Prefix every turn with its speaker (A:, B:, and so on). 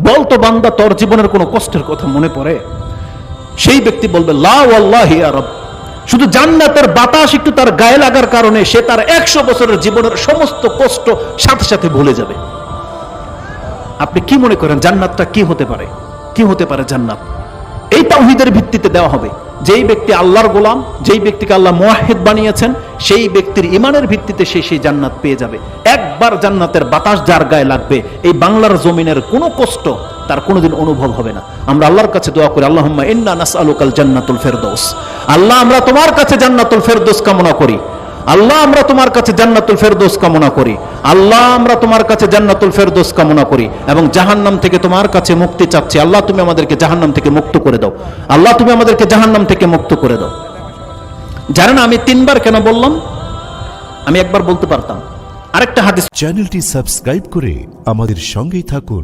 A: বলতো বান্দা তোর জীবনের কোনো কষ্টের কথা মনে পড়ে? সেই ব্যক্তি বলবে লা ওয়াল্লাহি ইয়া রব। শুধু জান্নাতের বাতাস একটু তার গায়ে লাগার কারণে সে তার 100 বছরের জীবনের সমস্ত কষ্ট সাথে সাথে ভুলে যাবে। আপনি কি মনে করেন জান্নাতটা কি হতে পারে? কি হতে পারে জান্নাত? এই তাওহীদের ভিত্তিতে দেওয়া হবে। যেই ব্যক্তি আল্লাহর গোলাম, যেই ব্যক্তিকে আল্লাহ মুওয়াহহিদ বানিয়েছেন, সেই ব্যক্তির ঈমানের ভিত্তিতে সে সেই জান্নাত পেয়ে যাবে। একবার জান্নাতের বাতাস যার গায়ে লাগবে, এই বাংলার জমিনের কোনো কষ্ট তার কোনোদিন অনুভব হবে না। আমরা আল্লাহর কাছে দোয়া করি, আল্লাহুম্মা ইন্না নাসআলুকাল জান্নাতুল ফেরদৌস। আল্লাহ, আমরা তোমার কাছে জান্নাতুল ফেরদৌস কামনা করি। আল্লাহ, আমরা তোমার কাছে জান্নাতুল ফেরদৌস কামনা করি। আল্লাহ, আমরা তোমার কাছে জান্নাতুল ফেরদৌস কামনা করি এবং জাহান্নাম থেকে তোমার কাছে মুক্তি চাচ্ছি। আল্লাহ, তুমি আমাদেরকে জাহান্নাম থেকে মুক্ত করে দাও। আল্লাহ, তুমি আমাদেরকে জাহান্নাম থেকে মুক্ত করে দাও। জানেন আমি 3 বার কেন বললাম? আমি একবার বলতে পারতাম। আরেকটা হাদিস,
B: চ্যানেলটি সাবস্ক্রাইব করে আমাদের সঙ্গেই থাকুন।